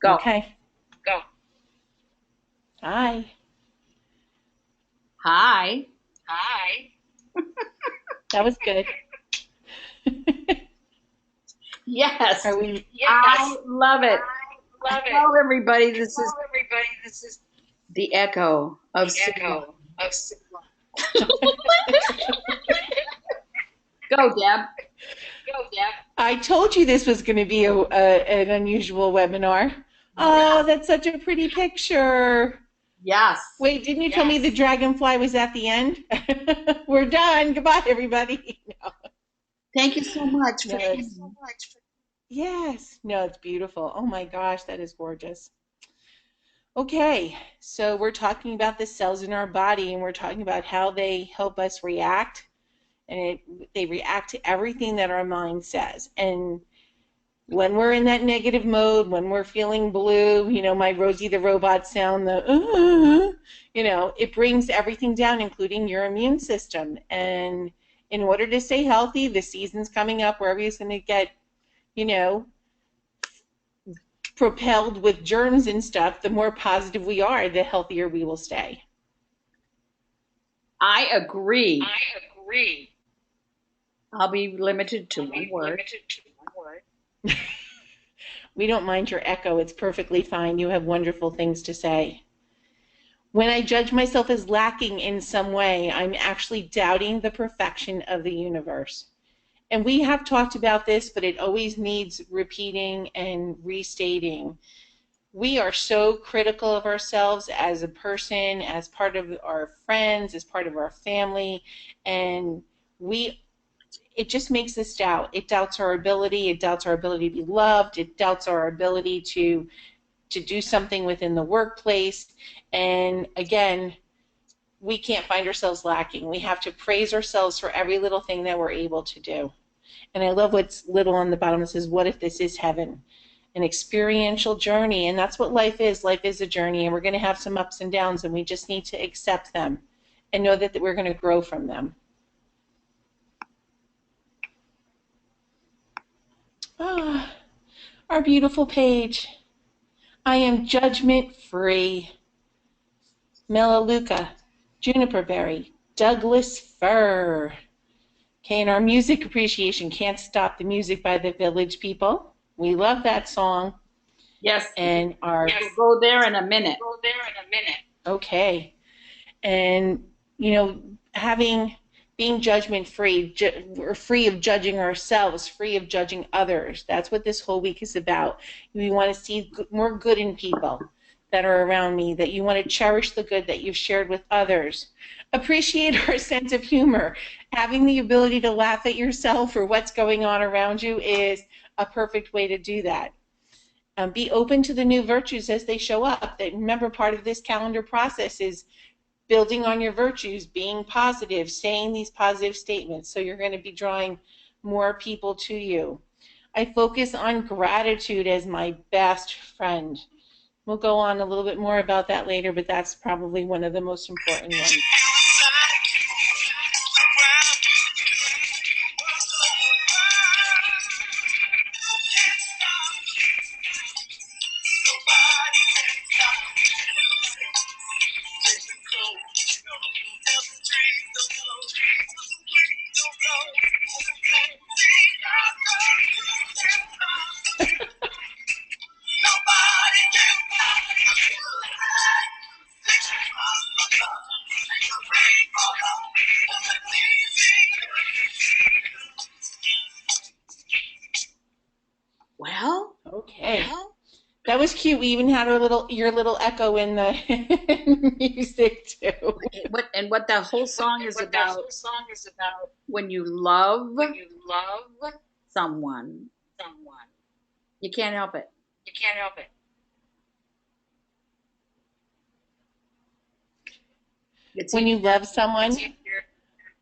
Go. Okay. Go. Hi. Hi. Hi. That was good. Yes. Are we? Yes. I love it. Love it. Hello, everybody. This is Hello, everybody. This is the echo of the Sigma. echo of Sigma. Go, Deb. Go, Deb. I told you this was going to be an unusual webinar. Oh, that's such a pretty picture. Yes. Wait, didn't you tell me the dragonfly was at the end? We're done. Goodbye, everybody. No. Thank you so much. Yes. No, it's beautiful. Oh my gosh, that is gorgeous. Okay, so we're talking about the cells in our body, and we're talking about how they help us react, and they react to everything that our mind says. And when we're in that negative mode, when we're feeling blue, my Rosie the Robot sound, it brings everything down, including your immune system. And in order to stay healthy, the season's coming up where everybody's going to get, propelled with germs and stuff. The more positive we are, the healthier we will stay. I agree. I agree. I'll be limited to one word. We don't mind your echo. It's perfectly fine. You have wonderful things to say. When I judge myself as lacking in some way, I'm actually doubting the perfection of the universe. And we have talked about this, but it always needs repeating and restating. We are so critical of ourselves as a person, as part of our friends, as part of our family, and it just makes us doubt. It doubts our ability. It doubts our ability to be loved. It doubts our ability to do something within the workplace. And again, we can't find ourselves lacking. We have to praise ourselves for every little thing that we're able to do. And I love what's little on the bottom. It says, what if this is heaven? An experiential journey. And that's what life is. Life is a journey, and we're going to have some ups and downs, and we just need to accept them and know that we're going to grow from them. Ah, our beautiful page. I am judgment free. Melaleuca, juniper berry, Douglas fir. Okay, and our music appreciation, Can't Stop the Music by the Village People. We love that song. Yes. And we'll go there in a minute. Okay. And, being judgment free, we're free of judging ourselves, free of judging others. That's what this whole week is about. We want to see more good in people that are around me, that you want to cherish the good that you've shared with others. Appreciate our sense of humor. Having the ability to laugh at yourself or what's going on around you is a perfect way to do that. Be open to the new virtues as they show up. Remember, part of this calendar process is building on your virtues, being positive, saying these positive statements. So you're going to be drawing more people to you. I focus on gratitude as my best friend. We'll go on a little bit more about that later, but that's probably one of the most important ones. Well, okay. That was cute. We even had your little echo in the music too. What the whole song is about? When you love someone, you can't help it. When you love someone,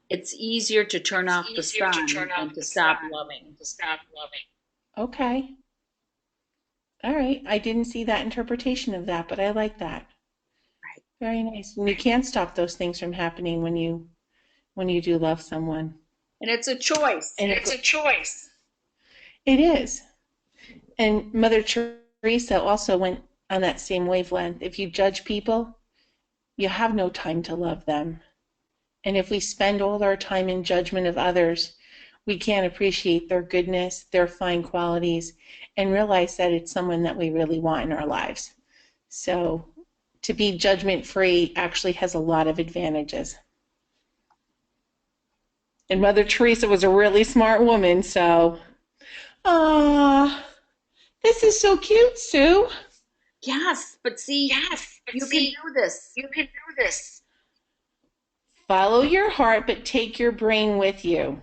it's easier to turn off the sun than to stop loving. Okay. All right. I didn't see that interpretation of that, but I like that. Right. Very nice. And you can't stop those things from happening when you do love someone. And it's a choice. It is. And Mother Teresa Teresa also went on that same wavelength. If you judge people, you have no time to love them. And if we spend all our time in judgment of others, we can't appreciate their goodness, their fine qualities, and realize that it's someone that we really want in our lives. So to be judgment-free actually has a lot of advantages. And Mother Teresa was a really smart woman, so, this is so cute, Sue. Yes, but see, you can do this. You can do this. Follow your heart, but take your brain with you.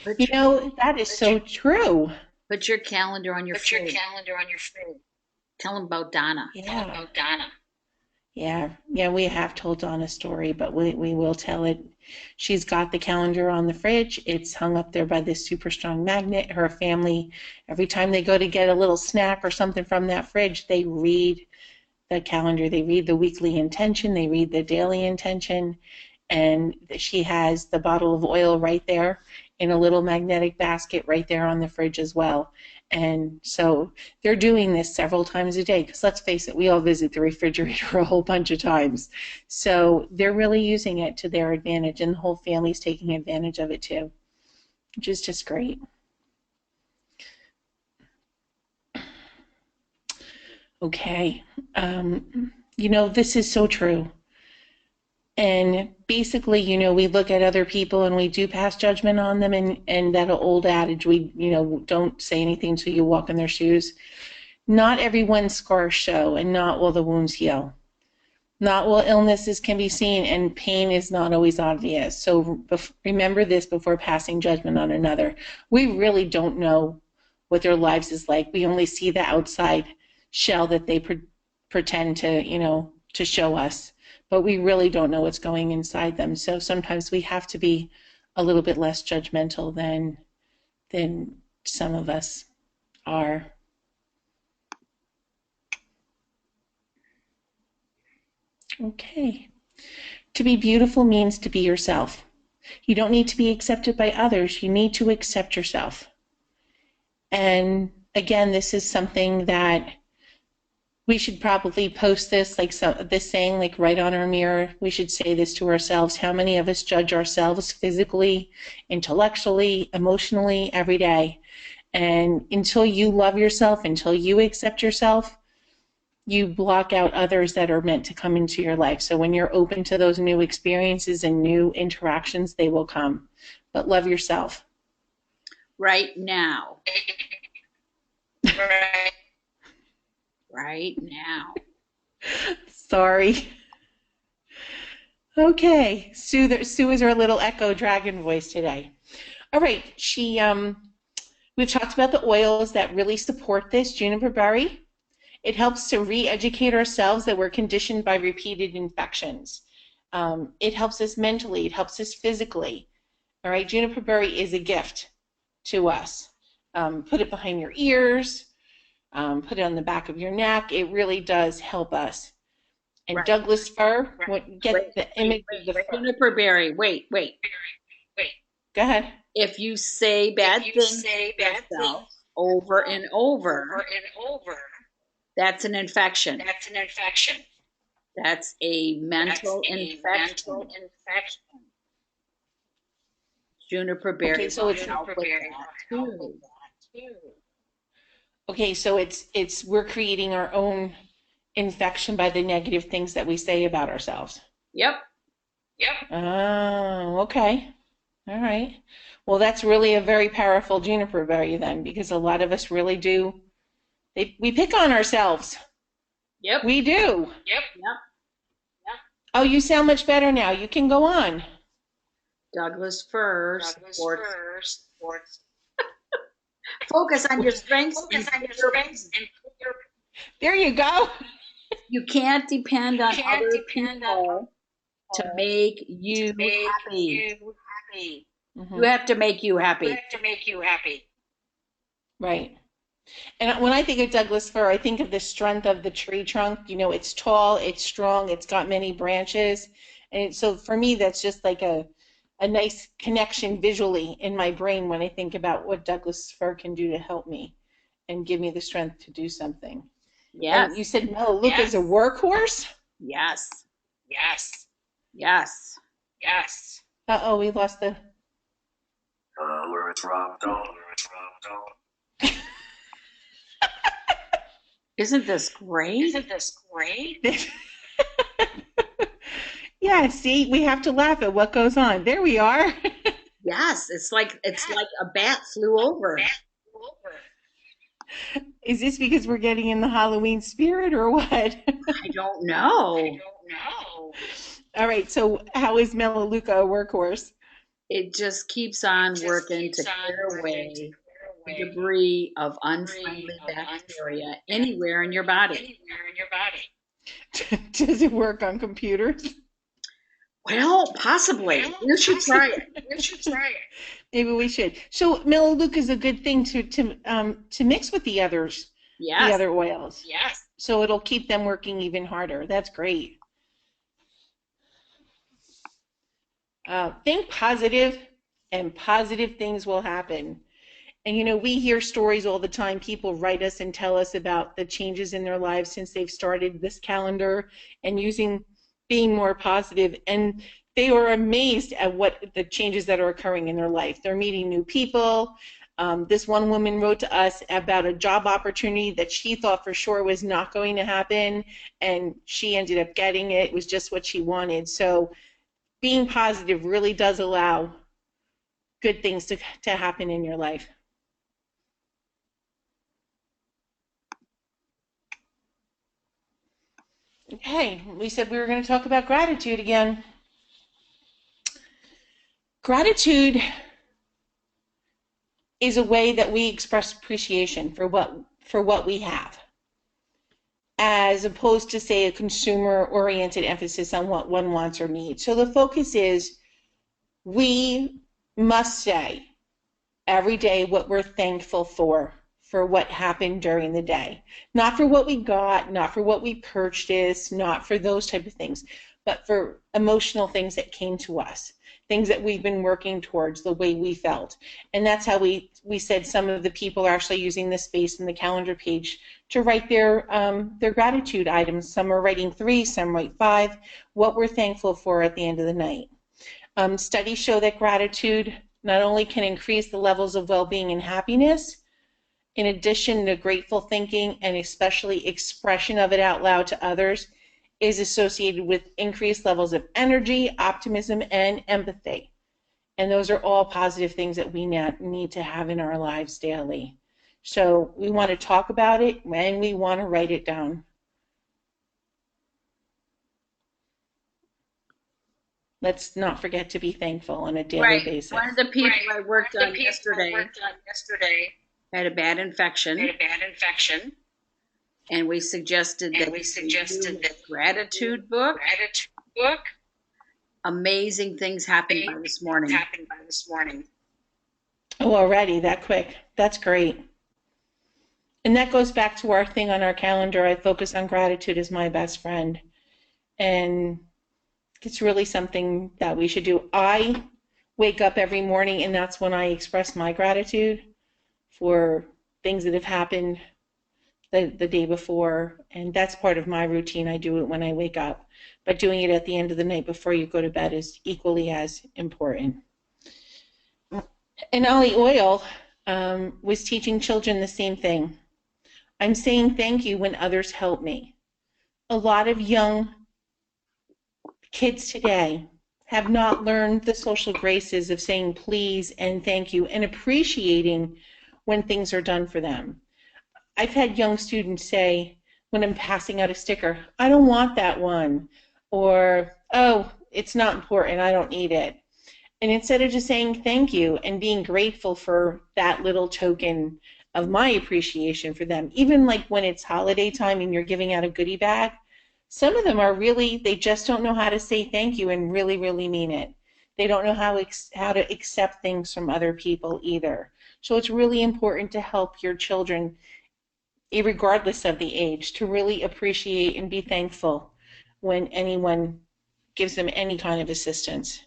Put You your, know, that is so true. put your calendar on your phone. Tell them about Donna. Yeah. Yeah, we have told Donna's story, but we will tell it. She's got the calendar on the fridge. It's hung up there by this super strong magnet. Her family, every time they go to get a little snack or something from that fridge, they read the calendar. They read the weekly intention. They read the daily intention. And she has the bottle of oil right there in a little magnetic basket right there on the fridge as well. And so they're doing this several times a day because let's face it, we all visit the refrigerator a whole bunch of times. So they're really using it to their advantage, and the whole family's taking advantage of it too, which is just great. Okay, you know, this is so true. And basically, you know, we look at other people and we do pass judgment on them, and that old adage, we, you know, don't say anything until you walk in their shoes. Not everyone's scars show, and not all the wounds heal. Not all illnesses can be seen, and pain is not always obvious. So remember this before passing judgment on another. We really don't know what their lives is like. We only see the outside shell that they pretend to, you know, to show us. But we really don't know what's going inside them. So sometimes we have to be a little bit less judgmental than some of us are. Okay. To be beautiful means to be yourself. You don't need to be accepted by others. You need to accept yourself. And again, this is something that we should probably post this, like this saying, like right on our mirror. We should say this to ourselves. How many of us judge ourselves physically, intellectually, emotionally every day? And until you love yourself, until you accept yourself, you block out others that are meant to come into your life. So when you're open to those new experiences and new interactions, they will come. But love yourself. Right now. Right now. Sorry. Okay, Sue is our little echo dragon voice today. All right, we've talked about the oils that really support this. Juniper berry. It helps to re-educate ourselves that we're conditioned by repeated infections. It helps us mentally. It helps us physically. All right, juniper berry is a gift to us. Put it behind your ears. Put it on the back of your neck. It really does help us. And right. Douglas fir, get the image of the fir. Juniper berry. Wait. Go ahead. If you say bad things over and over, that's an infection. That's a mental infection. Juniper berry. Okay, so it's okay, so we're creating our own infection by the negative things that we say about ourselves. Yep. Oh, okay. All right. Well, that's really a very powerful juniper berry then, because a lot of us really do. We pick on ourselves. Yep. We do. Yep. Oh, you sound much better now. You can go on. Douglas fir. Focus on your strengths. There you go. You can't depend on other people to make you happy. Mm-hmm. You have to make you happy. Right. And when I think of Douglas fir, I think of the strength of the tree trunk. You know, it's tall, it's strong, it's got many branches. And so for me, that's just like a nice connection visually in my brain when I think about what Douglas fir can do to help me. and give me the strength to do something. Yes. And you said Melaleuca is a workhorse? Yes. Yes. Yes. Yes. Uh-oh, we lost the... Isn't this great? Isn't this great? Yeah, see, we have to laugh at what goes on. There we are. Yes, it's like a bat flew over. Is this because we're getting in the Halloween spirit or what? I don't know. All right, so how is Melaleuca a workhorse? It just keeps on working to clear away the debris of unfriendly bacteria anywhere in your body. Does it work on computers? Well, possibly. You should try it. Maybe we should. So Melaleuca is a good thing to mix with the others, Yes. the other oils. Yes. So it'll keep them working even harder. That's great. Think positive, and positive things will happen. And, you know, we hear stories all the time. People write us and tell us about the changes in their lives since they've started this calendar and being more positive. And they are amazed at what the changes that are occurring in their life. They're meeting new people. This one woman wrote to us about a job opportunity that she thought for sure was not going to happen, and she ended up getting it. It was just what she wanted. So being positive really does allow good things to happen in your life. Okay, we said we were going to talk about gratitude again. Gratitude is a way that we express appreciation for what we have, as opposed to, say, a consumer-oriented emphasis on what one wants or needs. So the focus is we must say every day what we're thankful for what happened during the day. Not for what we got, not for what we purchased, not for those type of things, but for emotional things that came to us, things that we've been working towards, the way we felt. And that's how we said some of the people are actually using this space in the calendar page to write their gratitude items. Some are writing 3, some write 5, what we're thankful for at the end of the night. Studies show that gratitude not only can increase the levels of well-being and happiness, in addition to grateful thinking and especially expression of it out loud to others is associated with increased levels of energy, optimism, and empathy. And those are all positive things that we need to have in our lives daily. So we want to talk about it and we want to write it down. Let's not forget to be thankful on a daily basis. One of the people I worked on yesterday had a bad infection. And we suggested that the gratitude book. Amazing things happened by this morning. Oh, already that quick. That's great. And that goes back to our thing on our calendar. I focus on gratitude as my best friend. And it's really something that we should do. I wake up every morning and that's when I express my gratitude for things that have happened the day before, and that's part of my routine. I do it when I wake up, but doing it at the end of the night before you go to bed is equally as important. And Ollie Oil was teaching children the same thing. I'm saying thank you when others help me. A lot of young kids today have not learned the social graces of saying please and thank you and appreciating when things are done for them. I've had young students say, when I'm passing out a sticker, I don't want that one, or, oh, it's not important, I don't need it. And instead of just saying thank you and being grateful for that little token of my appreciation for them, even like when it's holiday time and you're giving out a goodie bag, some of them are really, they just don't know how to say thank you and really, really mean it. They don't know how to accept things from other people either. So it's really important to help your children, regardless of the age, to really appreciate and be thankful when anyone gives them any kind of assistance.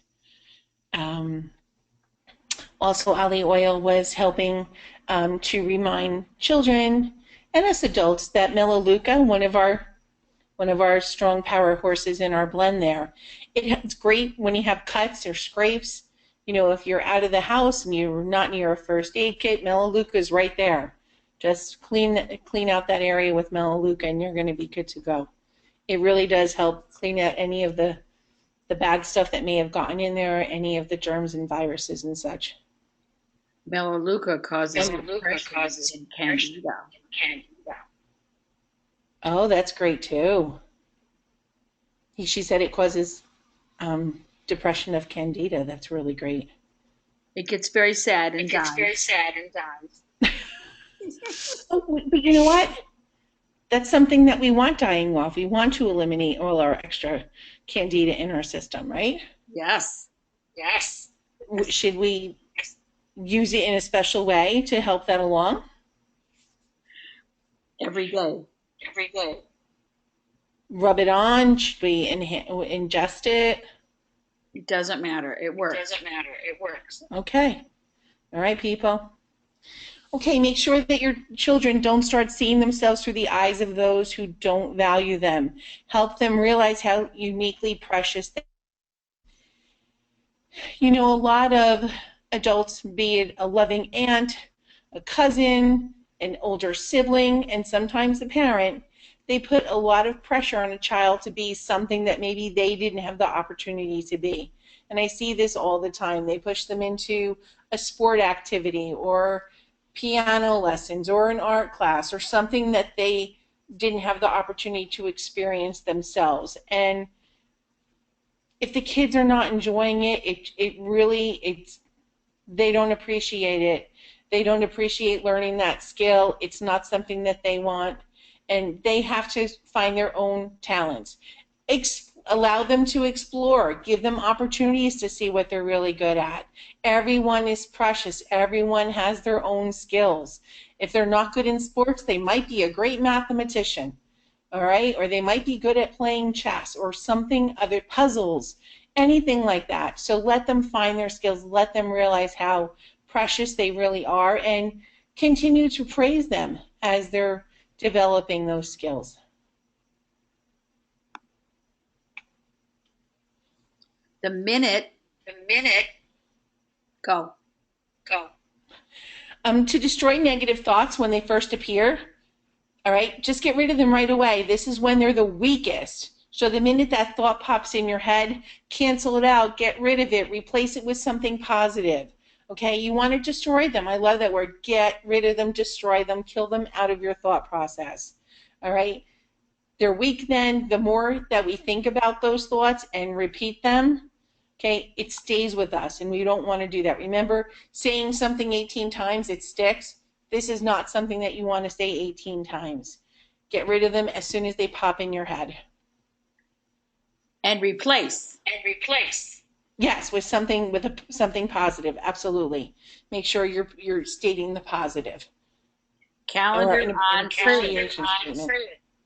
Also, Ollie Oil was helping to remind children and us adults that Melaleuca, one of our strong power horses in our blend there, it's great when you have cuts or scrapes. You know, if you're out of the house and you're not near a first aid kit, Melaleuca is right there. Just clean out that area with Melaleuca and you're going to be good to go. It really does help clean out any of the bad stuff that may have gotten in there, any of the germs and viruses and such. Melaleuca causes depression in Candida. Oh, that's great too. She said it causes depression of Candida. That's really great. It gets very sad and dies. Oh, but you know what? That's something that we want dying off. We want to eliminate all our extra Candida in our system, right? Yes. Should we use it in a special way to help that along? Every day. Rub it on? Should we ingest it? It doesn't matter. It works. Okay. All right, people. Okay, make sure that your children don't start seeing themselves through the eyes of those who don't value them. Help them realize how uniquely precious they are. You know, a lot of adults, be it a loving aunt, a cousin, an older sibling, and sometimes a parent, they put a lot of pressure on a child to be something that maybe they didn't have the opportunity to be. And I see this all the time. They push them into a sport activity or piano lessons or an art class or something that they didn't have the opportunity to experience themselves. And if the kids are not enjoying it, they don't appreciate it. They don't appreciate learning that skill. It's not something that they want. And they have to find their own talents. Allow them to explore. Give them opportunities to see what they're really good at. Everyone is precious. Everyone has their own skills. If they're not good in sports, they might be a great mathematician, all right? Or they might be good at playing chess or something, other puzzles, anything like that. So let them find their skills. Let them realize how precious they really are and continue to praise them as they're developing those skills. The minute. Go. To destroy negative thoughts when they first appear, all right, just get rid of them right away. This is when they're the weakest. So the minute that thought pops in your head, cancel it out, get rid of it, replace it with something positive. Okay, you want to destroy them. I love that word. Get rid of them, destroy them, kill them out of your thought process. All right, they're weak then. The more that we think about those thoughts and repeat them, okay, it stays with us, and we don't want to do that. Remember, saying something 18 times, it sticks. This is not something that you want to say 18 times. Get rid of them as soon as they pop in your head. And replace. Yes, with something positive. Absolutely. Make sure you're stating the positive. Calendar on fruit.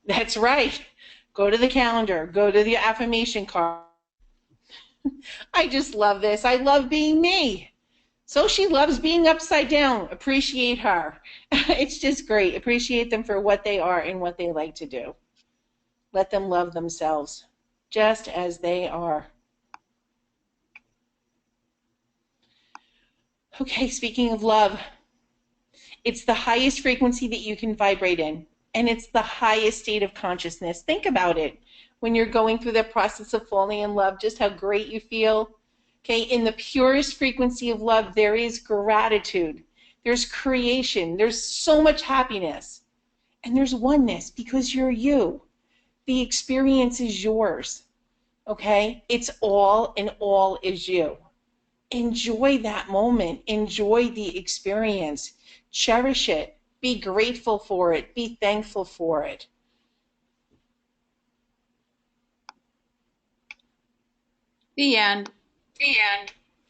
That's right. Go to the calendar. Go to the affirmation card. I just love this. I love being me. So she loves being upside down. Appreciate her. It's just great. Appreciate them for what they are and what they like to do. Let them love themselves just as they are. Okay, speaking of love, it's the highest frequency that you can vibrate in, and it's the highest state of consciousness. Think about it. When you're going through the process of falling in love, just how great you feel. Okay, in the purest frequency of love, there is gratitude, there's creation, there's so much happiness, and there's oneness because you're you. The experience is yours, okay? It's all, and all is you. Enjoy that moment. Enjoy the experience. Cherish it. Be grateful for it. Be thankful for it. The end.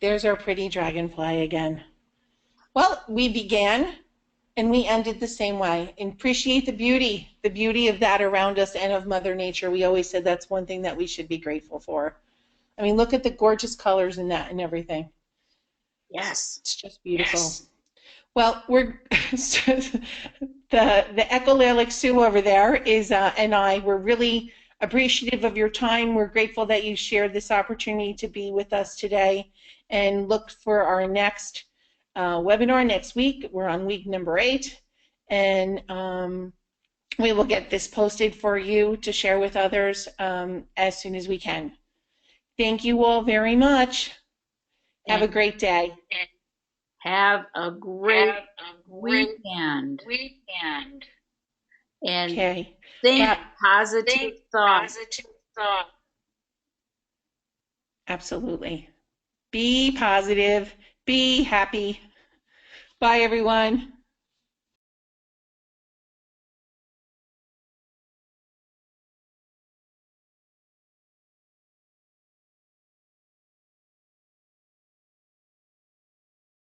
There's our pretty dragonfly again. Well, we began and we ended the same way. And appreciate the beauty of that around us and of Mother Nature. We always said that's one thing that we should be grateful for. I mean, look at the gorgeous colors in that and everything. Yes. It's just beautiful. Yes. Well, we're the echolalic Sue over there is and we're really appreciative of your time. We're grateful that you shared this opportunity to be with us today, and look for our next webinar next week. We're on week number 8, and we will get this posted for you to share with others as soon as we can. Thank you all very much. Have a great day. Have a great weekend. And Okay. think positive thoughts. Absolutely. Be positive. Be happy. Bye, everyone.